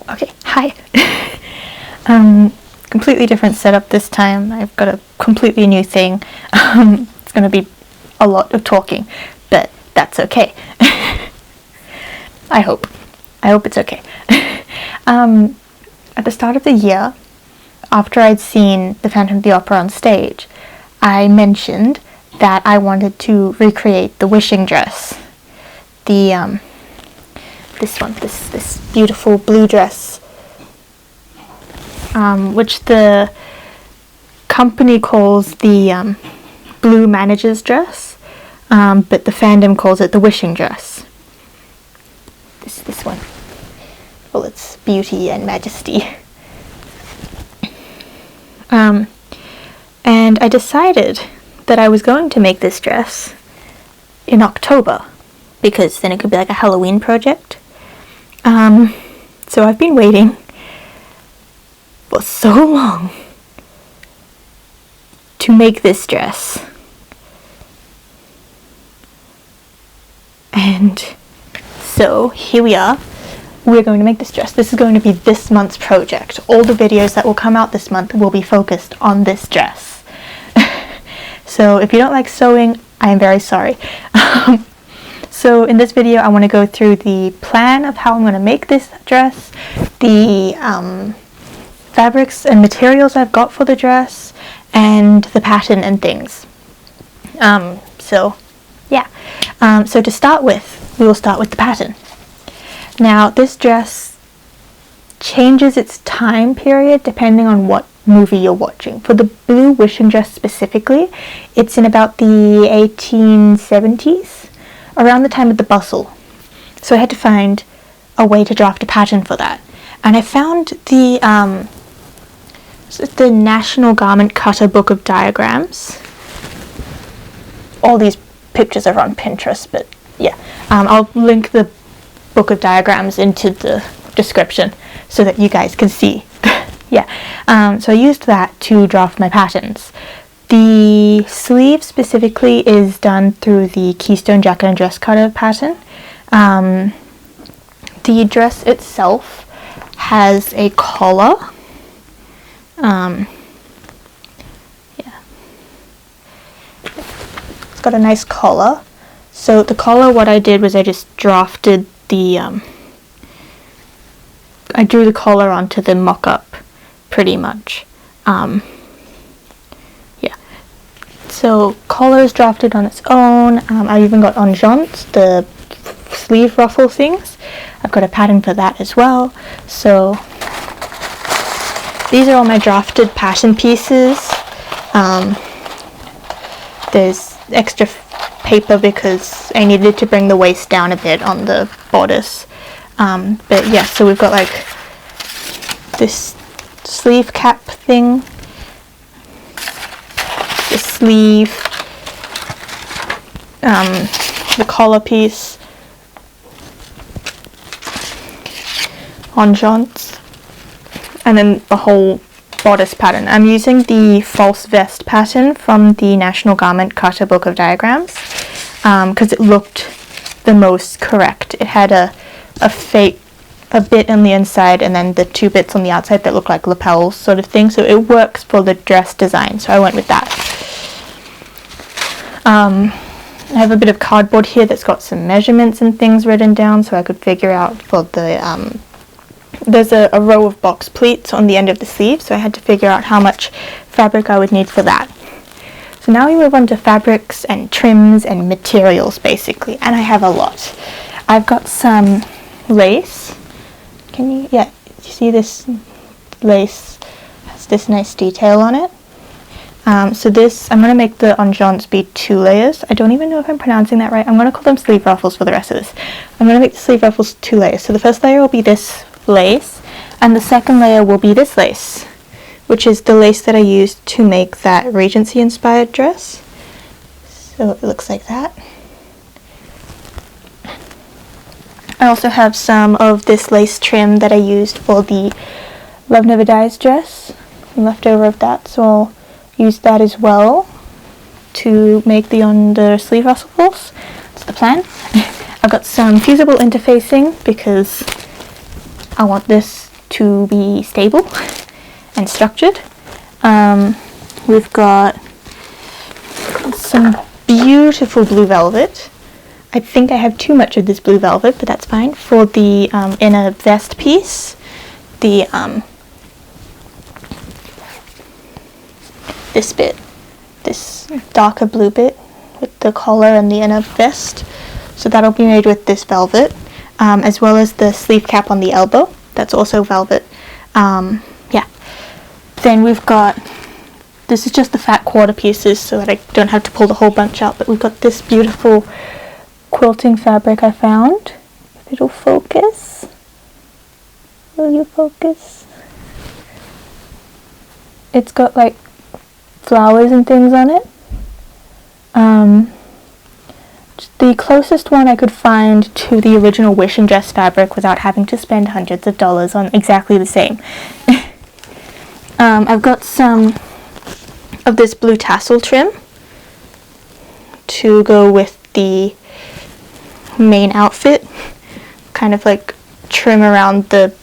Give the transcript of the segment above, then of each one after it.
Okay, hi. Completely different setup this time. I've got a completely new thing. It's going to be a lot of talking, but that's okay. I hope. I hope it's okay. At the start of the year, after I'd seen The Phantom of the Opera on stage, I mentioned that I wanted to recreate the wishing dress. This beautiful blue dress, which the company calls the Blue Manager's dress, but the fandom calls it the wishing dress. This one, all its beauty and majesty. And I decided that I was going to make this dress in October, because then it could be like a Halloween project. So I've been waiting for so long to make this dress. And so here we are. We're going to make this dress. This is going to be this month's project. All the videos that will come out this month will be focused on this dress. So if you don't like sewing, I am very sorry. So in this video, I want to go through the plan of how I'm going to make this dress, the fabrics and materials I've got for the dress, and the pattern and things. So to start with, we will start with the pattern. Now, this dress changes its time period depending on what movie you're watching. For the Blue Wishing Dress specifically, it's in about the 1870s. Around the time of the Bustle. So I had to find a way to draft a pattern for that. And I found the National Garment Cutter Book of Diagrams. All these pictures are on Pinterest, but yeah. I'll link the Book of Diagrams into the description so that you guys can see. Yeah. So I used that to draft my patterns. The sleeve specifically is done through the Keystone Jacket and Dress Cutter pattern. The dress itself has a collar. It's got a nice collar. So the collar, what I did was I just drafted the, I drew the collar onto the mock-up pretty much. So collar is drafted on its own. I even got enjambs, the sleeve ruffle things. I've got a pattern for that as well. So these are all my drafted pattern pieces. There's extra paper because I needed to bring the waist down a bit on the bodice. But yeah, so we've got like this sleeve cap thing. The sleeve, the collar piece, enjambs, and then the whole bodice pattern. I'm using the false vest pattern from the National Garment Cutter Book of Diagrams because it looked the most correct. It had a bit on the inside and then the two bits on the outside that look like lapels sort of thing, so it works for the dress design, so I went with that. I have a bit of cardboard here that's got some measurements and things written down so I could figure out for the, there's a row of box pleats on the end of the sleeve, so I had to figure out how much fabric I would need for that. So now we move on to fabrics and trims and materials basically, and I have a lot. I've got some lace. You see this lace has this nice detail on it. So this, I'm going to make the enjambs be 2 layers. I don't even know if I'm pronouncing that right. I'm going to call them sleeve ruffles for the rest of this. I'm going to make the sleeve ruffles 2 layers. So the first layer will be this lace, and the second layer will be this lace, which is the lace that I used to make that Regency inspired dress. So it looks like that. I also have some of this lace trim that I used for the Love Never Dies dress, left over of that, so I'll use that as well to make the sleeve ruffles. That's the plan. I've got some fusible interfacing because I want this to be stable and structured. We've got some beautiful blue velvet. I think I have too much of this blue velvet, but that's fine. For the inner vest piece, this bit, this darker blue bit with the collar and the inner vest, so that'll be made with this velvet, as well as the sleeve cap on the elbow, that's also velvet. Yeah. Then we've got, this is just the fat quarter pieces so that I don't have to pull the whole bunch out, but we've got this beautiful quilting fabric I found. If it'll focus. Will you focus? It's got like flowers and things on it. The closest one I could find to the original Wishing Dress fabric without having to spend hundreds of dollars on exactly the same. I've got some of this blue tassel trim to go with the main outfit, kind of like trim around the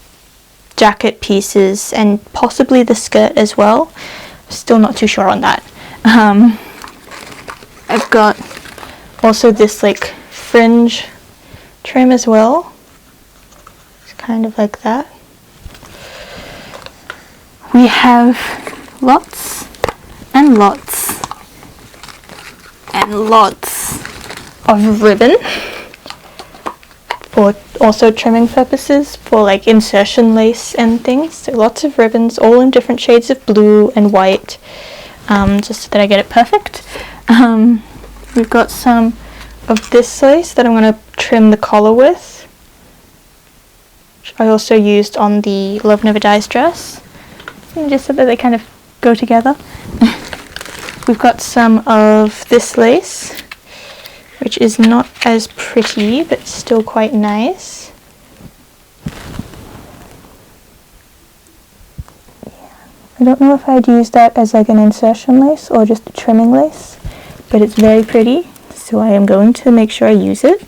jacket pieces and possibly the skirt as well. Still not too sure on that. I've got also this like fringe trim as well. It's kind of like that. We have lots and lots and lots of ribbon for also trimming purposes, for like insertion lace and things. So lots of ribbons, all in different shades of blue and white, just so that I get it perfect. We've got some of this lace that I'm going to trim the collar with, which I also used on the Love Never Dies dress, and just so that they kind of go together. We've got some of this lace, which is not as pretty but still quite nice. I don't know if I'd use that as like an insertion lace or just a trimming lace, but it's very pretty, so I am going to make sure I use it.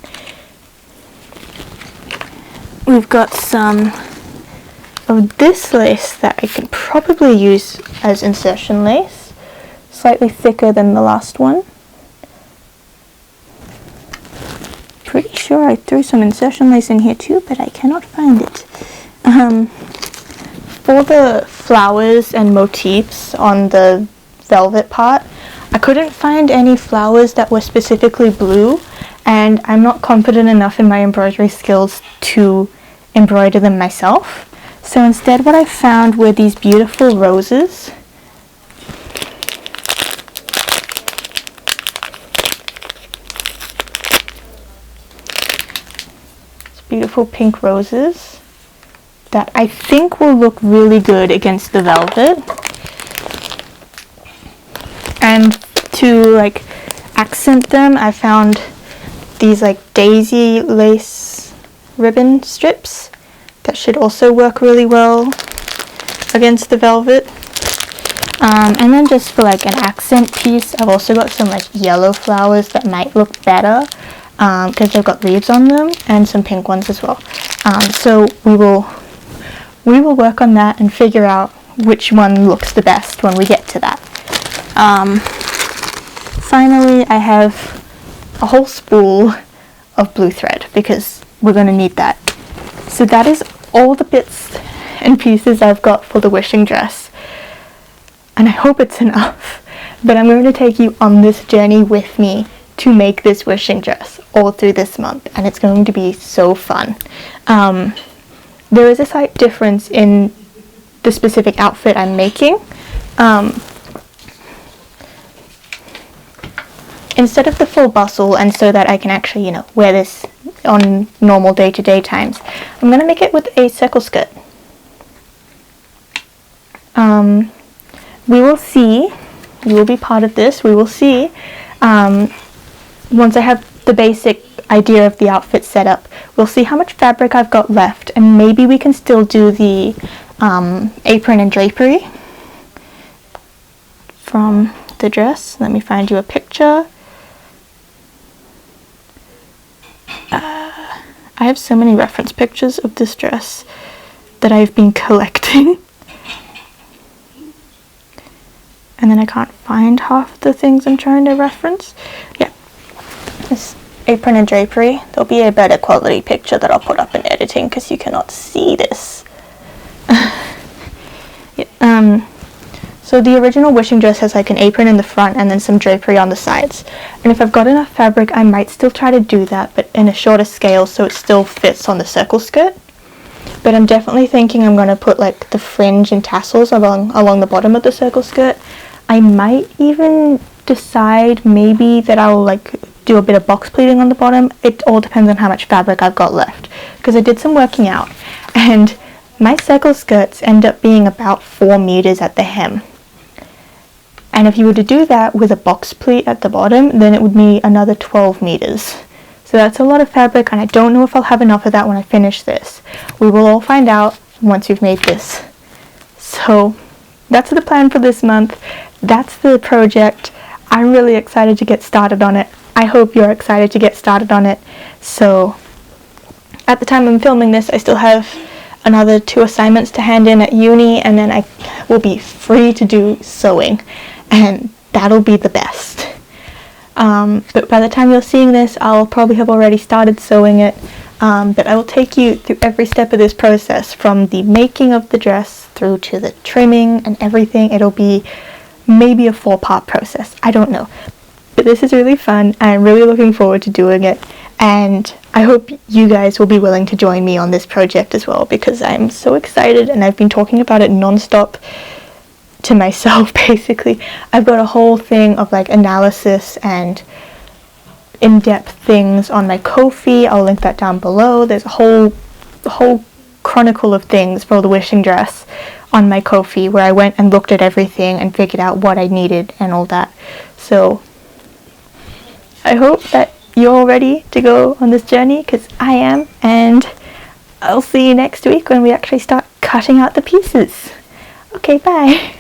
We've got some of this lace that I can probably use as insertion lace, slightly thicker than the last one. Pretty sure I threw some insertion lace in here too, but I cannot find it. For the flowers and motifs on the velvet part, I couldn't find any flowers that were specifically blue, and I'm not confident enough in my embroidery skills to embroider them myself. So instead what I found were these beautiful roses. Beautiful pink roses that I think will look really good against the velvet. And to like accent them, I found these like daisy lace ribbon strips that should also work really well against the velvet. And then just for like an accent piece, I've also got some like yellow flowers that might look better because they've got leaves on them, and some pink ones as well. So we will work on that and figure out which one looks the best when we get to that. Finally, I have a whole spool of blue thread because we're going to need that. So that is all the bits and pieces I've got for the wishing dress, and I hope it's enough, but I'm going to take you on this journey with me to make this wishing dress all through this month, and it's going to be so fun. There is a slight difference in the specific outfit I'm making. Instead of the full bustle, and so that I can actually, wear this on normal day-to-day times, I'm going to make it with a circle skirt. We will see. You will be part of this. We will see. Once I have the basic idea of the outfit set up, we'll see how much fabric I've got left, and maybe we can still do the apron and drapery from the dress. Let me find you a picture. I have so many reference pictures of this dress that I've been collecting. And then I can't find half the things I'm trying to reference. Yeah, this apron and drapery. There'll be a better quality picture that I'll put up in editing because you cannot see this. Yeah, so the original wishing dress has like an apron in the front and then some drapery on the sides. And if I've got enough fabric, I might still try to do that, but in a shorter scale so it still fits on the circle skirt. But I'm definitely thinking I'm going to put like the fringe and tassels along the bottom of the circle skirt. I might even decide maybe that I'll like do a bit of box pleating on the bottom. It all depends on how much fabric I've got left, because I did some working out and my circle skirts end up being about 4 meters at the hem. And if you were to do that with a box pleat at the bottom, then it would be another 12 meters. So that's a lot of fabric, and I don't know if I'll have enough of that when I finish this. We will all find out once we've made this. So that's the plan for this month. That's the project. I'm really excited to get started on it. I hope you're excited to get started on it. So at the time I'm filming this, I still have another 2 assignments to hand in at uni, and then I will be free to do sewing, and that'll be the best. But by the time you're seeing this, I'll probably have already started sewing it. But I will take you through every step of this process, from the making of the dress through to the trimming and everything. It'll be maybe a 4-part process. I don't know. But this is really fun. I'm really looking forward to doing it. And I hope you guys will be willing to join me on this project as well, because I'm so excited and I've been talking about it non-stop to myself basically. I've got a whole thing of like analysis and in-depth things on my Ko-fi. I'll link that down below. There's a whole chronicle of things for the wishing dress on my Ko-fi, where I went and looked at everything and figured out what I needed and all that. So I hope that you're all ready to go on this journey, because I am, and I'll see you next week when we actually start cutting out the pieces. Okay, bye.